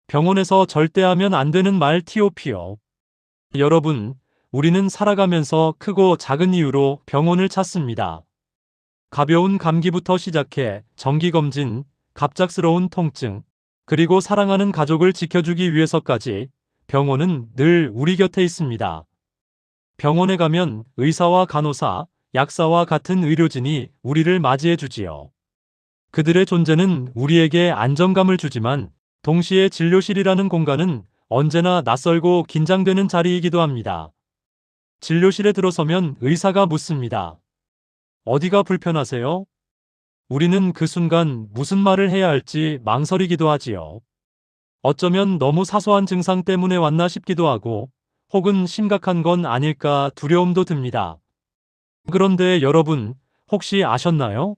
병원에서 절대 하면 안 되는 말 TOP요. 여러분, 우리는 살아가면서 크고 작은 이유로 병원을 찾습니다. 가벼운 감기부터 시작해 정기검진, 갑작스러운 통증, 그리고 사랑하는 가족을 지켜주기 위해서까지 병원은 늘 우리 곁에 있습니다. 병원에 가면 의사와 간호사, 약사와 같은 의료진이 우리를 맞이해 주지요. 그들의 존재는 우리에게 안정감을 주지만 동시에 진료실이라는 공간은 언제나 낯설고 긴장되는 자리이기도 합니다. 진료실에 들어서면 의사가 묻습니다. 어디가 불편하세요? 우리는 그 순간 무슨 말을 해야 할지 망설이기도 하지요. 어쩌면 너무 사소한 증상 때문에 왔나 싶기도 하고, 혹은 심각한 건 아닐까 두려움도 듭니다. 그런데 여러분, 혹시 아셨나요?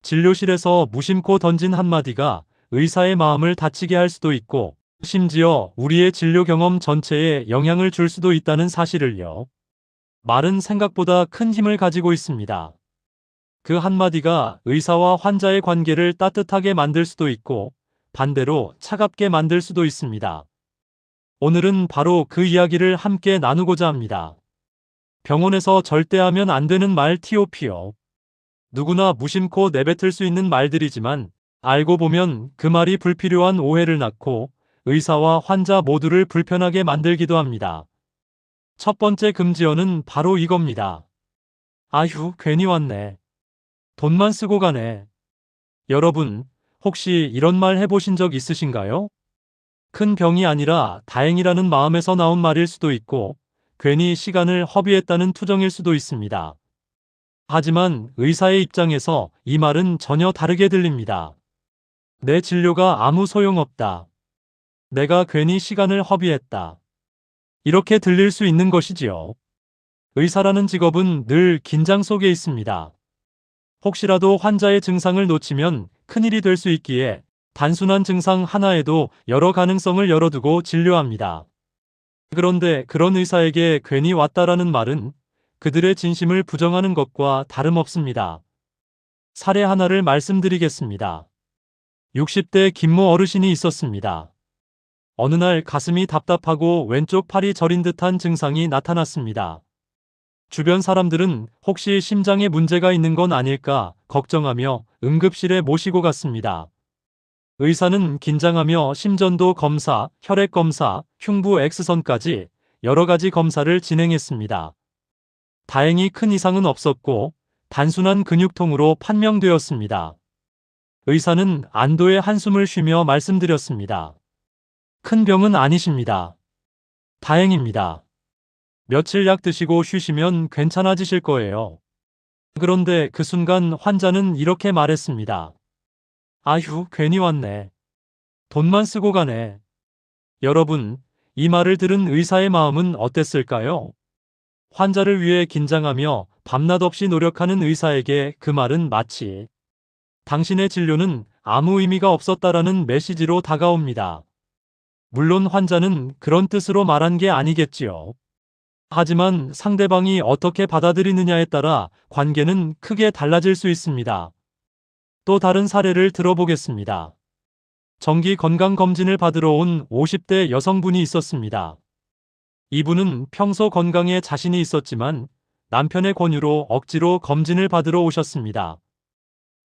진료실에서 무심코 던진 한마디가 의사의 마음을 다치게 할 수도 있고, 심지어 우리의 진료 경험 전체에 영향을 줄 수도 있다는 사실을요. 말은 생각보다 큰 힘을 가지고 있습니다. 그 한마디가 의사와 환자의 관계를 따뜻하게 만들 수도 있고, 반대로 차갑게 만들 수도 있습니다. 오늘은 바로 그 이야기를 함께 나누고자 합니다. 병원에서 절대 하면 안 되는 말 TOP요. 누구나 무심코 내뱉을 수 있는 말들이지만 알고 보면 그 말이 불필요한 오해를 낳고 의사와 환자 모두를 불편하게 만들기도 합니다. 첫 번째 금지어는 바로 이겁니다. 아휴, 괜히 왔네. 돈만 쓰고 가네. 여러분, 혹시 이런 말 해보신 적 있으신가요? 큰 병이 아니라 다행이라는 마음에서 나온 말일 수도 있고, 괜히 시간을 허비했다는 투정일 수도 있습니다. 하지만 의사의 입장에서 이 말은 전혀 다르게 들립니다. 내 진료가 아무 소용없다. 내가 괜히 시간을 허비했다. 이렇게 들릴 수 있는 것이지요. 의사라는 직업은 늘 긴장 속에 있습니다. 혹시라도 환자의 증상을 놓치면 큰일이 될 수 있기에 단순한 증상 하나에도 여러 가능성을 열어두고 진료합니다. 그런데 그런 의사에게 괜히 왔다라는 말은 그들의 진심을 부정하는 것과 다름없습니다. 사례 하나를 말씀드리겠습니다. 60대 김모 어르신이 있었습니다. 어느 날 가슴이 답답하고 왼쪽 팔이 저린 듯한 증상이 나타났습니다. 주변 사람들은 혹시 심장에 문제가 있는 건 아닐까 걱정하며 응급실에 모시고 갔습니다. 의사는 긴장하며 심전도 검사, 혈액 검사, 흉부 X선까지 여러 가지 검사를 진행했습니다. 다행히 큰 이상은 없었고 단순한 근육통으로 판명되었습니다. 의사는 안도의 한숨을 쉬며 말씀드렸습니다. 큰 병은 아니십니다. 다행입니다. 며칠 약 드시고 쉬시면 괜찮아지실 거예요. 그런데 그 순간 환자는 이렇게 말했습니다. 아휴, 괜히 왔네. 돈만 쓰고 가네. 여러분, 이 말을 들은 의사의 마음은 어땠을까요? 환자를 위해 긴장하며 밤낮 없이 노력하는 의사에게 그 말은 마치 당신의 진료는 아무 의미가 없었다라는 메시지로 다가옵니다. 물론 환자는 그런 뜻으로 말한 게 아니겠지요. 하지만 상대방이 어떻게 받아들이느냐에 따라 관계는 크게 달라질 수 있습니다. 또 다른 사례를 들어보겠습니다. 정기 건강검진을 받으러 온 50대 여성분이 있었습니다. 이분은 평소 건강에 자신이 있었지만 남편의 권유로 억지로 검진을 받으러 오셨습니다.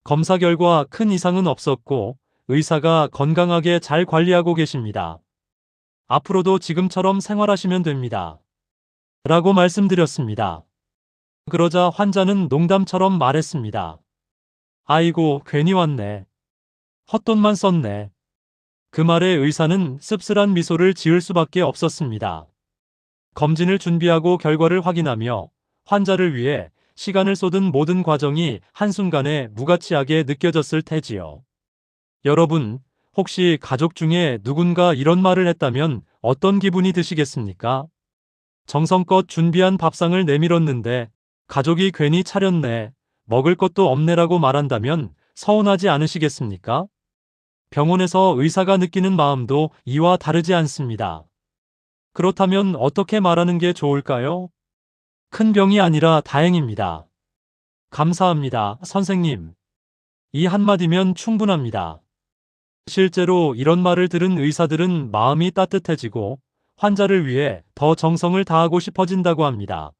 검사 결과 큰 이상은 없었고 의사가 건강하게 잘 관리하고 계십니다. 앞으로도 지금처럼 생활하시면 됩니다. 라고 말씀드렸습니다. 그러자 환자는 농담처럼 말했습니다. 아이고, 괜히 왔네. 헛돈만 썼네. 그 말에 의사는 씁쓸한 미소를 지을 수밖에 없었습니다. 검진을 준비하고 결과를 확인하며 환자를 위해 시간을 쏟은 모든 과정이 한순간에 무가치하게 느껴졌을 테지요. 여러분, 혹시 가족 중에 누군가 이런 말을 했다면 어떤 기분이 드시겠습니까? 정성껏 준비한 밥상을 내밀었는데 가족이 괜히 차렸네, 먹을 것도 없네라고 말한다면 서운하지 않으시겠습니까? 병원에서 의사가 느끼는 마음도 이와 다르지 않습니다. 그렇다면 어떻게 말하는 게 좋을까요? 큰 병이 아니라 다행입니다. 감사합니다, 선생님. 이 한마디면 충분합니다. 실제로 이런 말을 들은 의사들은 마음이 따뜻해지고 환자를 위해 더 정성을 다하고 싶어진다고 합니다.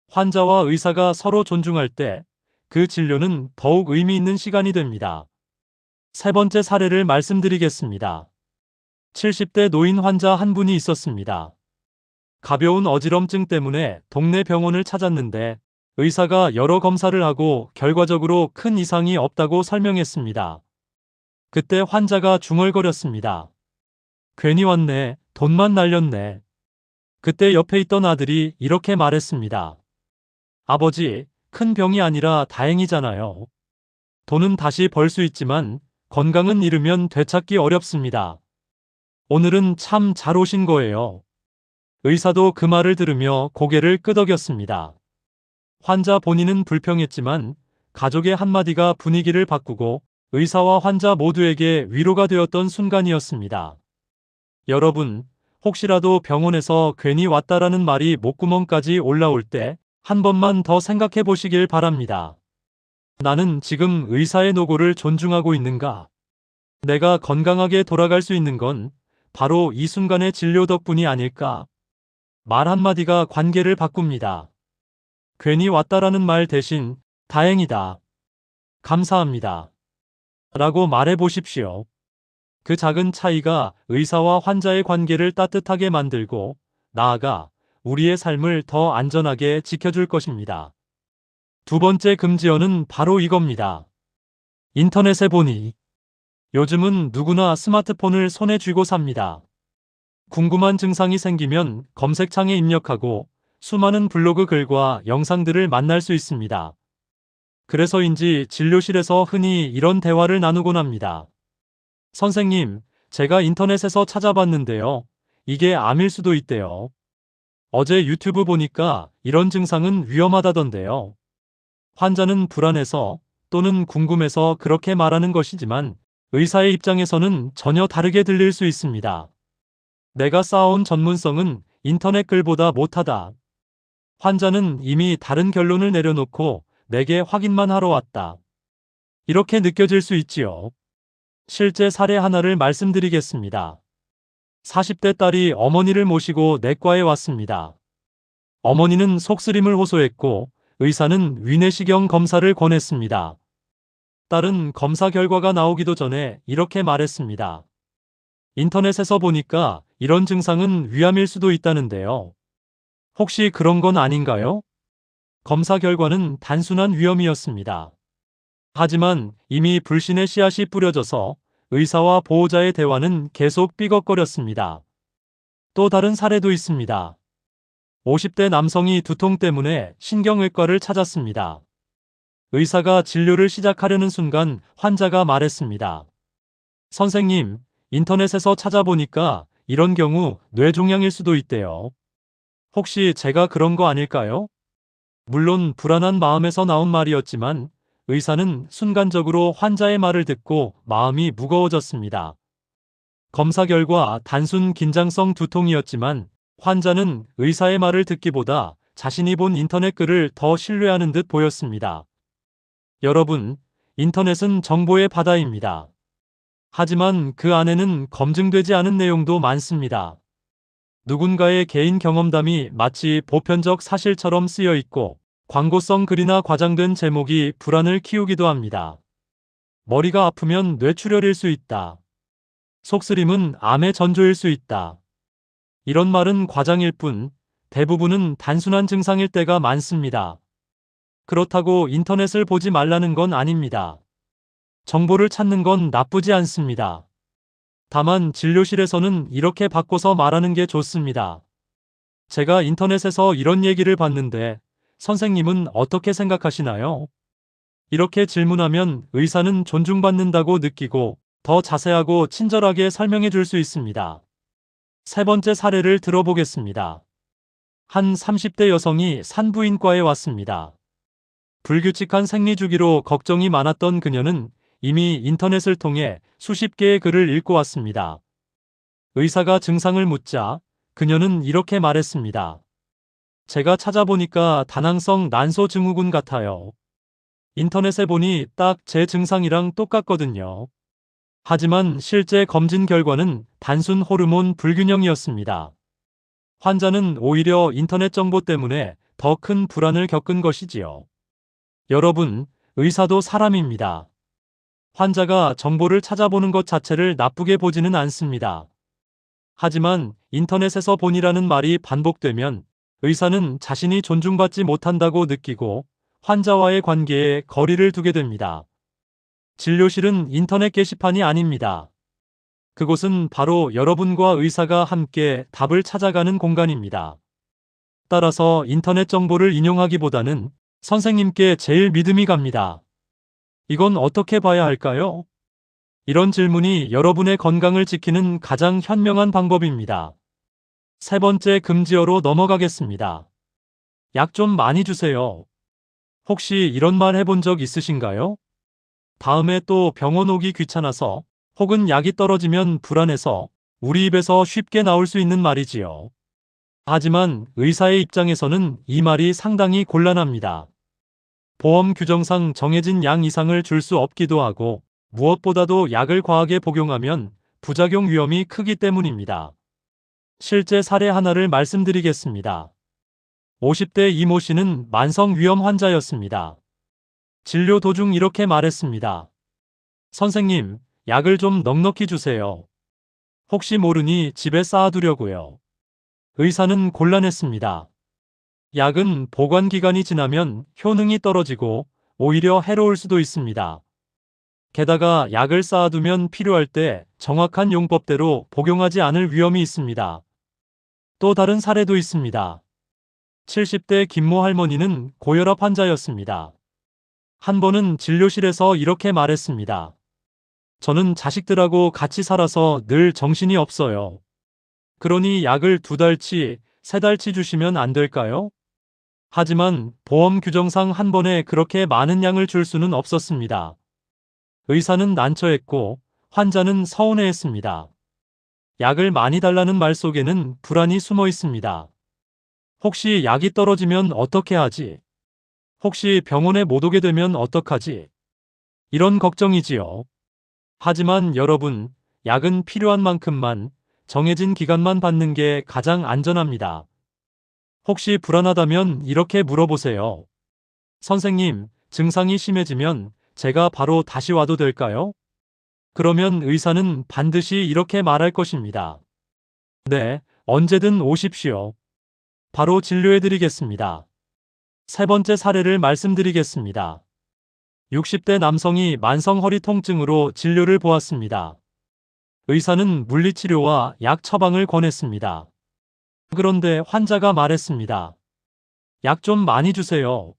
환자와 의사가 서로 존중할 때 그 진료는 더욱 의미 있는 시간이 됩니다. 세 번째 사례를 말씀드리겠습니다. 70대 노인 환자 한 분이 있었습니다. 가벼운 어지럼증 때문에 동네 병원을 찾았는데 의사가 여러 검사를 하고 결과적으로 큰 이상이 없다고 설명했습니다. 그때 환자가 중얼거렸습니다. 괜히 왔네. 돈만 날렸네. 그때 옆에 있던 아들이 이렇게 말했습니다. 아버지, 큰 병이 아니라 다행이잖아요. 돈은 다시 벌 수 있지만 건강은 잃으면 되찾기 어렵습니다. 오늘은 참 잘 오신 거예요. 의사도 그 말을 들으며 고개를 끄덕였습니다. 환자 본인은 불평했지만 가족의 한마디가 분위기를 바꾸고 의사와 환자 모두에게 위로가 되었던 순간이었습니다. 여러분, 혹시라도 병원에서 괜히 왔다라는 말이 목구멍까지 올라올 때 한 번만 더 생각해 보시길 바랍니다. 나는 지금 의사의 노고를 존중하고 있는가? 내가 건강하게 돌아갈 수 있는 건 바로 이 순간의 진료 덕분이 아닐까? 말 한마디가 관계를 바꿉니다. 괜히 왔다라는 말 대신 다행이다. 감사합니다. 라고 말해 보십시오. 그 작은 차이가 의사와 환자의 관계를 따뜻하게 만들고 나아가 우리의 삶을 더 안전하게 지켜줄 것입니다. 두 번째 금지어는 바로 이겁니다. 인터넷에 보니 요즘은 누구나 스마트폰을 손에 쥐고 삽니다. 궁금한 증상이 생기면 검색창에 입력하고 수많은 블로그 글과 영상들을 만날 수 있습니다. 그래서인지 진료실에서 흔히 이런 대화를 나누곤 합니다. 선생님, 제가 인터넷에서 찾아봤는데요. 이게 암일 수도 있대요. 어제 유튜브 보니까 이런 증상은 위험하다던데요. 환자는 불안해서 또는 궁금해서 그렇게 말하는 것이지만 의사의 입장에서는 전혀 다르게 들릴 수 있습니다. 내가 쌓아온 전문성은 인터넷 글보다 못하다. 환자는 이미 다른 결론을 내려놓고 내게 확인만 하러 왔다. 이렇게 느껴질 수 있지요. 실제 사례 하나를 말씀드리겠습니다. 40대 딸이 어머니를 모시고 내과에 왔습니다. 어머니는 속쓰림을 호소했고 의사는 위내시경 검사를 권했습니다. 딸은 검사 결과가 나오기도 전에 이렇게 말했습니다. 인터넷에서 보니까 이런 증상은 위암일 수도 있다는데요. 혹시 그런 건 아닌가요? 검사 결과는 단순한 위험이었습니다. 하지만 이미 불신의 씨앗이 뿌려져서 의사와 보호자의 대화는 계속 삐걱거렸습니다. 또 다른 사례도 있습니다. 50대 남성이 두통 때문에 신경외과를 찾았습니다. 의사가 진료를 시작하려는 순간 환자가 말했습니다. 선생님, 인터넷에서 찾아보니까 이런 경우 뇌종양일 수도 있대요. 혹시 제가 그런 거 아닐까요? 물론 불안한 마음에서 나온 말이었지만 의사는 순간적으로 환자의 말을 듣고 마음이 무거워졌습니다. 검사 결과 단순 긴장성 두통이었지만 환자는 의사의 말을 듣기보다 자신이 본 인터넷 글을 더 신뢰하는 듯 보였습니다. 여러분, 인터넷은 정보의 바다입니다. 하지만 그 안에는 검증되지 않은 내용도 많습니다. 누군가의 개인 경험담이 마치 보편적 사실처럼 쓰여 있고 광고성 글이나 과장된 제목이 불안을 키우기도 합니다. 머리가 아프면 뇌출혈일 수 있다. 속쓰림은 암의 전조일 수 있다. 이런 말은 과장일 뿐 대부분은 단순한 증상일 때가 많습니다. 그렇다고 인터넷을 보지 말라는 건 아닙니다. 정보를 찾는 건 나쁘지 않습니다. 다만 진료실에서는 이렇게 바꿔서 말하는 게 좋습니다. 제가 인터넷에서 이런 얘기를 봤는데 선생님은 어떻게 생각하시나요? 이렇게 질문하면 의사는 존중받는다고 느끼고 더 자세하고 친절하게 설명해 줄 수 있습니다. 세 번째 사례를 들어보겠습니다. 한 30대 여성이 산부인과에 왔습니다. 불규칙한 생리주기로 걱정이 많았던 그녀는 이미 인터넷을 통해 수십 개의 글을 읽고 왔습니다. 의사가 증상을 묻자 그녀는 이렇게 말했습니다. 제가 찾아보니까 다낭성 난소 증후군 같아요. 인터넷에 보니 딱 제 증상이랑 똑같거든요. 하지만 실제 검진 결과는 단순 호르몬 불균형이었습니다. 환자는 오히려 인터넷 정보 때문에 더 큰 불안을 겪은 것이지요. 여러분, 의사도 사람입니다. 환자가 정보를 찾아보는 것 자체를 나쁘게 보지는 않습니다. 하지만 인터넷에서 본이라는 말이 반복되면 의사는 자신이 존중받지 못한다고 느끼고 환자와의 관계에 거리를 두게 됩니다. 진료실은 인터넷 게시판이 아닙니다. 그곳은 바로 여러분과 의사가 함께 답을 찾아가는 공간입니다. 따라서 인터넷 정보를 인용하기보다는 선생님께 제일 믿음이 갑니다. 이건 어떻게 봐야 할까요? 이런 질문이 여러분의 건강을 지키는 가장 현명한 방법입니다. 세 번째 금지어로 넘어가겠습니다. 약 좀 많이 주세요. 혹시 이런 말 해본 적 있으신가요? 다음에 또 병원 오기 귀찮아서 혹은 약이 떨어지면 불안해서 우리 입에서 쉽게 나올 수 있는 말이지요. 하지만 의사의 입장에서는 이 말이 상당히 곤란합니다. 보험 규정상 정해진 양 이상을 줄 수 없기도 하고 무엇보다도 약을 과하게 복용하면 부작용 위험이 크기 때문입니다. 실제 사례 하나를 말씀드리겠습니다. 50대 이모 씨는 만성위염 환자였습니다. 진료 도중 이렇게 말했습니다. 선생님, 약을 좀 넉넉히 주세요. 혹시 모르니 집에 쌓아두려고요. 의사는 곤란했습니다. 약은 보관 기간이 지나면 효능이 떨어지고 오히려 해로울 수도 있습니다. 게다가 약을 쌓아두면 필요할 때 정확한 용법대로 복용하지 않을 위험이 있습니다. 또 다른 사례도 있습니다. 70대 김모 할머니는 고혈압 환자였습니다. 한 번은 진료실에서 이렇게 말했습니다. 저는 자식들하고 같이 살아서 늘 정신이 없어요. 그러니 약을 2달치, 3달치 주시면 안 될까요? 하지만 보험 규정상 한 번에 그렇게 많은 양을 줄 수는 없었습니다. 의사는 난처했고 환자는 서운해했습니다. 약을 많이 달라는 말 속에는 불안이 숨어 있습니다. 혹시 약이 떨어지면 어떻게 하지? 혹시 병원에 못 오게 되면 어떡하지? 이런 걱정이지요. 하지만 여러분, 약은 필요한 만큼만 정해진 기간만 받는 게 가장 안전합니다. 혹시 불안하다면 이렇게 물어보세요. 선생님, 증상이 심해지면 제가 바로 다시 와도 될까요? 그러면 의사는 반드시 이렇게 말할 것입니다. 네, 언제든 오십시오. 바로 진료해드리겠습니다. 세 번째 사례를 말씀드리겠습니다. 60대 남성이 만성 허리 통증으로 진료를 보았습니다. 의사는 물리치료와 약 처방을 권했습니다. 그런데 환자가 말했습니다. 약 좀 많이 주세요.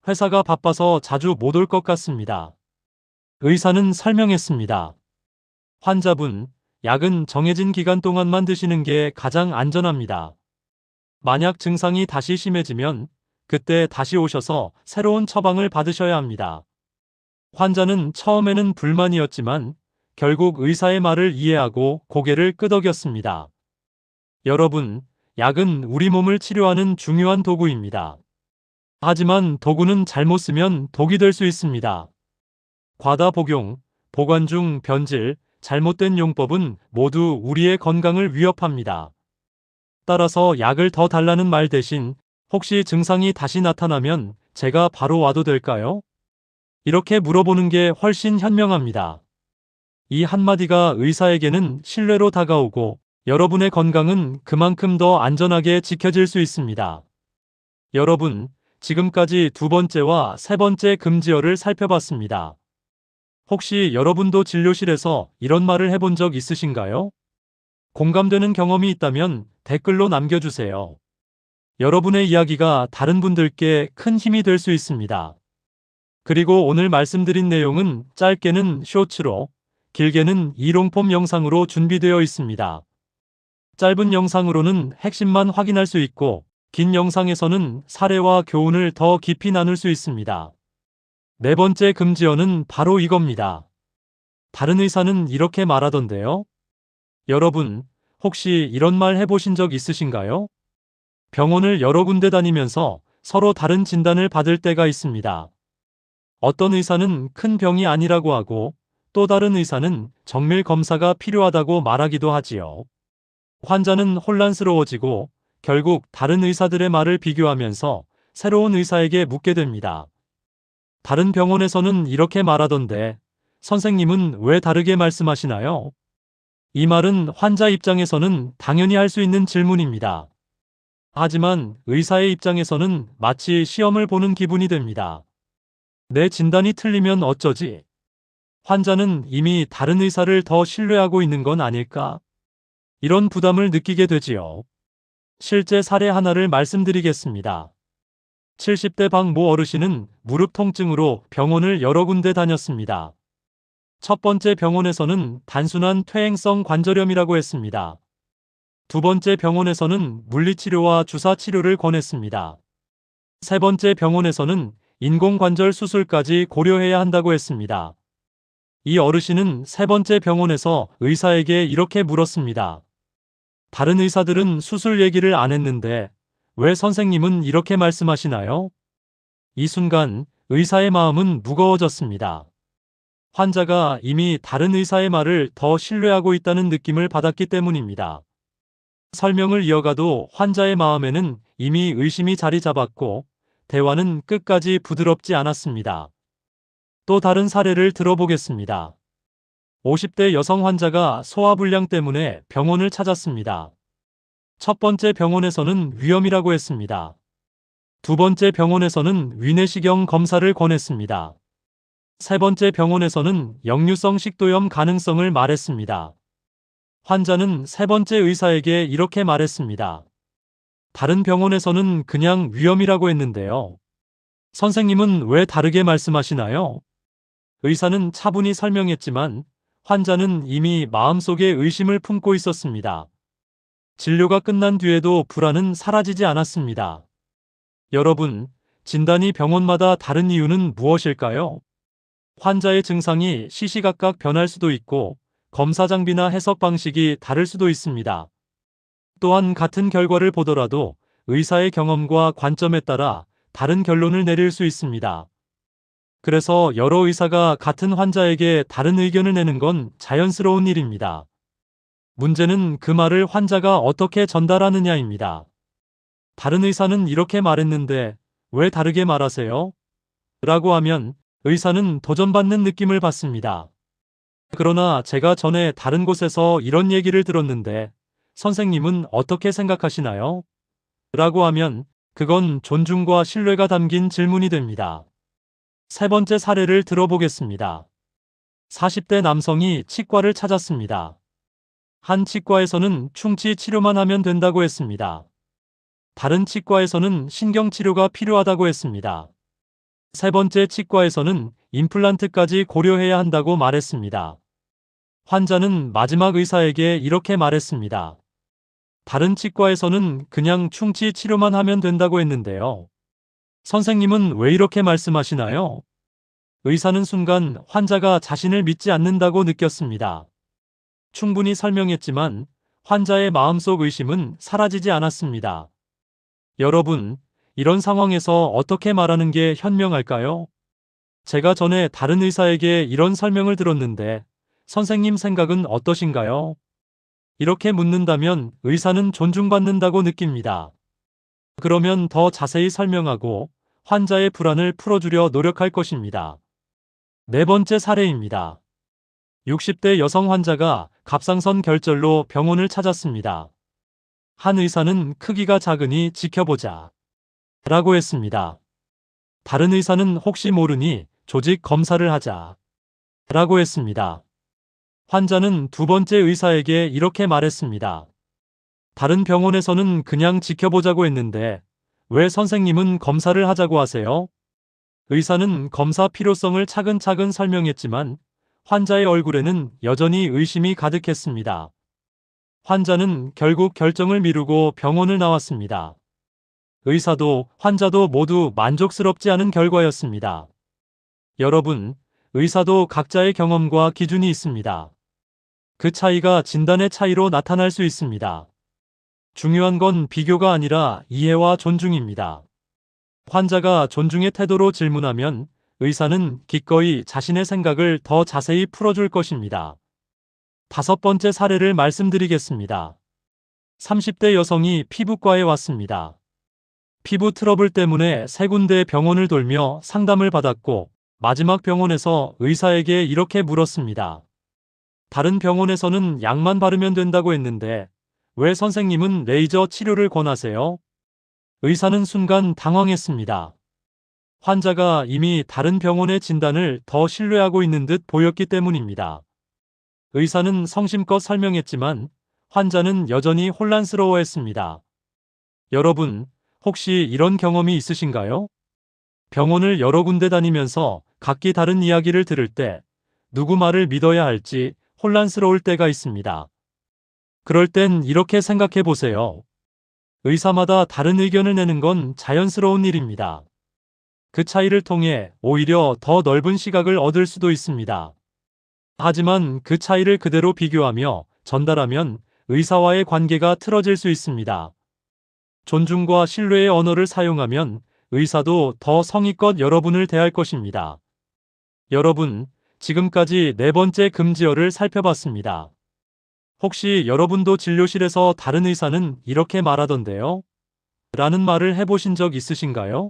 회사가 바빠서 자주 못 올 것 같습니다. 의사는 설명했습니다. 환자분, 약은 정해진 기간 동안만 드시는 게 가장 안전합니다. 만약 증상이 다시 심해지면 그때 다시 오셔서 새로운 처방을 받으셔야 합니다. 환자는 처음에는 불만이었지만 결국 의사의 말을 이해하고 고개를 끄덕였습니다. 여러분, 약은 우리 몸을 치료하는 중요한 도구입니다. 하지만 도구는 잘못 쓰면 독이 될 수 있습니다. 과다 복용, 보관 중 변질, 잘못된 용법은 모두 우리의 건강을 위협합니다. 따라서 약을 더 달라는 말 대신 혹시 증상이 다시 나타나면 제가 바로 와도 될까요? 이렇게 물어보는 게 훨씬 현명합니다. 이 한마디가 의사에게는 신뢰로 다가오고 여러분의 건강은 그만큼 더 안전하게 지켜질 수 있습니다. 여러분, 지금까지 두 번째와 세 번째 금지어를 살펴봤습니다. 혹시 여러분도 진료실에서 이런 말을 해본 적 있으신가요? 공감되는 경험이 있다면 댓글로 남겨주세요. 여러분의 이야기가 다른 분들께 큰 힘이 될 수 있습니다. 그리고 오늘 말씀드린 내용은 짧게는 쇼츠로, 길게는 이롱폼 영상으로 준비되어 있습니다. 짧은 영상으로는 핵심만 확인할 수 있고, 긴 영상에서는 사례와 교훈을 더 깊이 나눌 수 있습니다. 네 번째 금지어는 바로 이겁니다. 다른 의사는 이렇게 말하던데요. 여러분, 혹시 이런 말 해보신 적 있으신가요? 병원을 여러 군데 다니면서 서로 다른 진단을 받을 때가 있습니다. 어떤 의사는 큰 병이 아니라고 하고 또 다른 의사는 정밀 검사가 필요하다고 말하기도 하지요. 환자는 혼란스러워지고 결국 다른 의사들의 말을 비교하면서 새로운 의사에게 묻게 됩니다. 다른 병원에서는 이렇게 말하던데 선생님은 왜 다르게 말씀하시나요? 이 말은 환자 입장에서는 당연히 할 수 있는 질문입니다. 하지만 의사의 입장에서는 마치 시험을 보는 기분이 됩니다. 내 진단이 틀리면 어쩌지? 환자는 이미 다른 의사를 더 신뢰하고 있는 건 아닐까? 이런 부담을 느끼게 되지요. 실제 사례 하나를 말씀드리겠습니다. 70대 박 모 어르신은 무릎 통증으로 병원을 여러 군데 다녔습니다. 첫 번째 병원에서는 단순한 퇴행성 관절염이라고 했습니다. 두 번째 병원에서는 물리치료와 주사치료를 권했습니다. 세 번째 병원에서는 인공관절 수술까지 고려해야 한다고 했습니다. 이 어르신은 세 번째 병원에서 의사에게 이렇게 물었습니다. 다른 의사들은 수술 얘기를 안 했는데 왜 선생님은 이렇게 말씀하시나요? 이 순간 의사의 마음은 무거워졌습니다. 환자가 이미 다른 의사의 말을 더 신뢰하고 있다는 느낌을 받았기 때문입니다. 설명을 이어가도 환자의 마음에는 이미 의심이 자리 잡았고 대화는 끝까지 부드럽지 않았습니다. 또 다른 사례를 들어보겠습니다. 50대 여성 환자가 소화불량 때문에 병원을 찾았습니다. 첫 번째 병원에서는 위염이라고 했습니다. 두 번째 병원에서는 위내시경 검사를 권했습니다. 세 번째 병원에서는 역류성 식도염 가능성을 말했습니다. 환자는 세 번째 의사에게 이렇게 말했습니다. 다른 병원에서는 그냥 위염이라고 했는데요. 선생님은 왜 다르게 말씀하시나요? 의사는 차분히 설명했지만 환자는 이미 마음속에 의심을 품고 있었습니다. 진료가 끝난 뒤에도 불안은 사라지지 않았습니다. 여러분, 진단이 병원마다 다른 이유는 무엇일까요? 환자의 증상이 시시각각 변할 수도 있고 검사 장비나 해석 방식이 다를 수도 있습니다. 또한 같은 결과를 보더라도 의사의 경험과 관점에 따라 다른 결론을 내릴 수 있습니다. 그래서 여러 의사가 같은 환자에게 다른 의견을 내는 건 자연스러운 일입니다. 문제는 그 말을 환자가 어떻게 전달하느냐입니다. 다른 의사는 이렇게 말했는데 왜 다르게 말하세요? 라고 하면 의사는 도전받는 느낌을 받습니다. 그러나 제가 전에 다른 곳에서 이런 얘기를 들었는데 선생님은 어떻게 생각하시나요? 라고 하면 그건 존중과 신뢰가 담긴 질문이 됩니다. 세 번째 사례를 들어보겠습니다. 40대 남성이 치과를 찾았습니다. 한 치과에서는 충치 치료만 하면 된다고 했습니다. 다른 치과에서는 신경치료가 필요하다고 했습니다. 세 번째 치과에서는 임플란트까지 고려해야 한다고 말했습니다. 환자는 마지막 의사에게 이렇게 말했습니다. 다른 치과에서는 그냥 충치 치료만 하면 된다고 했는데요. 선생님은 왜 이렇게 말씀하시나요? 의사는 순간 환자가 자신을 믿지 않는다고 느꼈습니다. 충분히 설명했지만 환자의 마음속 의심은 사라지지 않았습니다. 여러분, 이런 상황에서 어떻게 말하는 게 현명할까요? 제가 전에 다른 의사에게 이런 설명을 들었는데 선생님 생각은 어떠신가요? 이렇게 묻는다면 의사는 존중받는다고 느낍니다. 그러면 더 자세히 설명하고 환자의 불안을 풀어주려 노력할 것입니다. 네 번째 사례입니다. 60대 여성 환자가 갑상선 결절로 병원을 찾았습니다. 한 의사는 크기가 작으니 지켜보자 라고 했습니다. 다른 의사는 혹시 모르니 조직 검사를 하자 라고 했습니다. 환자는 두 번째 의사에게 이렇게 말했습니다. 다른 병원에서는 그냥 지켜보자고 했는데 왜 선생님은 검사를 하자고 하세요? 의사는 검사 필요성을 차근차근 설명했지만 환자의 얼굴에는 여전히 의심이 가득했습니다. 환자는 결국 결정을 미루고 병원을 나왔습니다. 의사도 환자도 모두 만족스럽지 않은 결과였습니다. 여러분, 의사도 각자의 경험과 기준이 있습니다. 그 차이가 진단의 차이로 나타날 수 있습니다. 중요한 건 비교가 아니라 이해와 존중입니다. 환자가 존중의 태도로 질문하면 의사는 기꺼이 자신의 생각을 더 자세히 풀어줄 것입니다. 5번째 사례를 말씀드리겠습니다. 30대 여성이 피부과에 왔습니다. 피부 트러블 때문에 3군데 병원을 돌며 상담을 받았고 마지막 병원에서 의사에게 이렇게 물었습니다. 다른 병원에서는 약만 바르면 된다고 했는데 왜 선생님은 레이저 치료를 권하세요? 의사는 순간 당황했습니다. 환자가 이미 다른 병원의 진단을 더 신뢰하고 있는 듯 보였기 때문입니다. 의사는 성심껏 설명했지만 환자는 여전히 혼란스러워했습니다. 여러분, 혹시 이런 경험이 있으신가요? 병원을 여러 군데 다니면서 각기 다른 이야기를 들을 때 누구 말을 믿어야 할지 혼란스러울 때가 있습니다. 그럴 땐 이렇게 생각해 보세요. 의사마다 다른 의견을 내는 건 자연스러운 일입니다. 그 차이를 통해 오히려 더 넓은 시각을 얻을 수도 있습니다. 하지만 그 차이를 그대로 비교하며 전달하면 의사와의 관계가 틀어질 수 있습니다. 존중과 신뢰의 언어를 사용하면 의사도 더 성의껏 여러분을 대할 것입니다. 여러분, 지금까지 4번째 금지어를 살펴봤습니다. 혹시 여러분도 진료실에서 다른 의사는 이렇게 말하던데요? 라는 말을 해보신 적 있으신가요?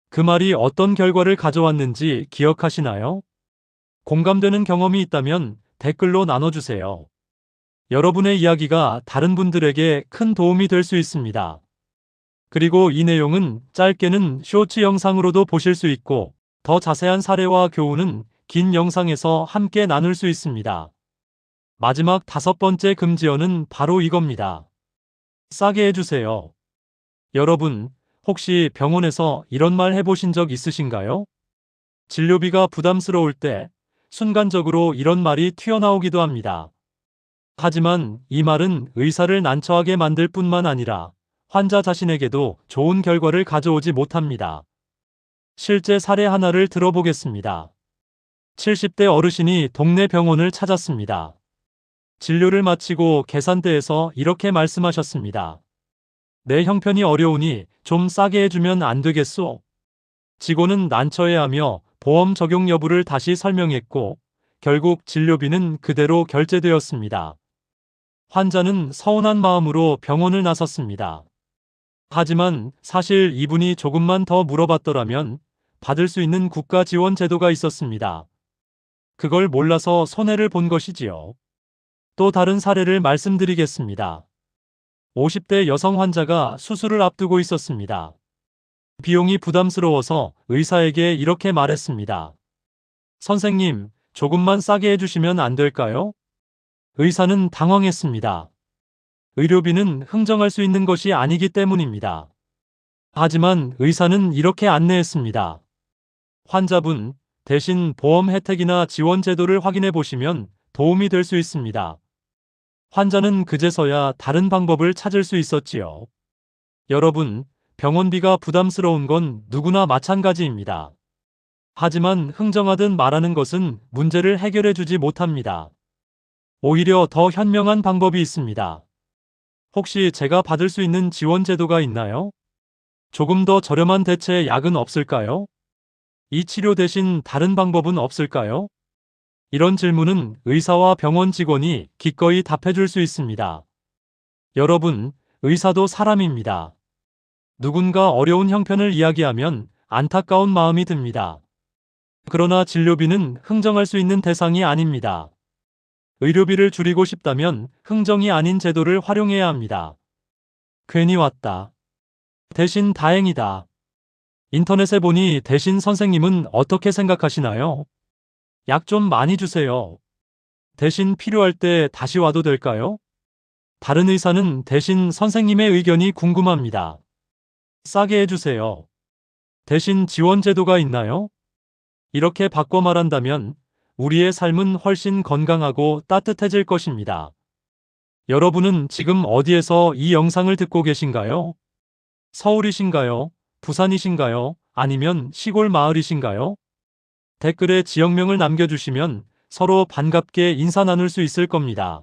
그 말이 어떤 결과를 가져왔는지 기억하시나요? 공감되는 경험이 있다면 댓글로 나눠주세요. 여러분의 이야기가 다른 분들에게 큰 도움이 될 수 있습니다. 그리고 이 내용은 짧게는 쇼츠 영상으로도 보실 수 있고 더 자세한 사례와 교훈은 긴 영상에서 함께 나눌 수 있습니다. 마지막 5번째 금지어는 바로 이겁니다. 싸게 해주세요. 여러분, 혹시 병원에서 이런 말 해보신 적 있으신가요? 진료비가 부담스러울 때 순간적으로 이런 말이 튀어나오기도 합니다. 하지만 이 말은 의사를 난처하게 만들 뿐만 아니라 환자 자신에게도 좋은 결과를 가져오지 못합니다. 실제 사례 하나를 들어보겠습니다. 70대 어르신이 동네 병원을 찾았습니다. 진료를 마치고 계산대에서 이렇게 말씀하셨습니다. 내 형편이 어려우니 좀 싸게 해주면 안 되겠소? 직원은 난처해하며 보험 적용 여부를 다시 설명했고 결국 진료비는 그대로 결제되었습니다. 환자는 서운한 마음으로 병원을 나섰습니다. 하지만 사실 이분이 조금만 더 물어봤더라면 받을 수 있는 국가 지원 제도가 있었습니다. 그걸 몰라서 손해를 본 것이지요. 또 다른 사례를 말씀드리겠습니다. 50대 여성 환자가 수술을 앞두고 있었습니다. 비용이 부담스러워서 의사에게 이렇게 말했습니다. 선생님, 조금만 싸게 해주시면 안 될까요? 의사는 당황했습니다. 의료비는 흥정할 수 있는 것이 아니기 때문입니다. 하지만 의사는 이렇게 안내했습니다. 환자분, 대신 보험 혜택이나 지원 제도를 확인해 보시면 도움이 될 수 있습니다. 환자는 그제서야 다른 방법을 찾을 수 있었지요. 여러분, 병원비가 부담스러운 건 누구나 마찬가지입니다. 하지만 흥정하듯 말하는 것은 문제를 해결해 주지 못합니다. 오히려 더 현명한 방법이 있습니다. 혹시 제가 받을 수 있는 지원 제도가 있나요? 조금 더 저렴한 대체 약은 없을까요? 이 치료 대신 다른 방법은 없을까요? 이런 질문은 의사와 병원 직원이 기꺼이 답해줄 수 있습니다. 여러분, 의사도 사람입니다. 누군가 어려운 형편을 이야기하면 안타까운 마음이 듭니다. 그러나 진료비는 흥정할 수 있는 대상이 아닙니다. 의료비를 줄이고 싶다면 흥정이 아닌 제도를 활용해야 합니다. 괜히 왔다. 대신 다행이다. 인터넷에 보니 대신 선생님은 어떻게 생각하시나요? 약 좀 많이 주세요. 대신 필요할 때 다시 와도 될까요? 다른 의사는 대신 선생님의 의견이 궁금합니다. 싸게 해주세요. 대신 지원 제도가 있나요? 이렇게 바꿔 말한다면 우리의 삶은 훨씬 건강하고 따뜻해질 것입니다. 여러분은 지금 어디에서 이 영상을 듣고 계신가요? 서울이신가요? 부산이신가요? 아니면 시골 마을이신가요? 댓글에 지역명을 남겨주시면 서로 반갑게 인사 나눌 수 있을 겁니다.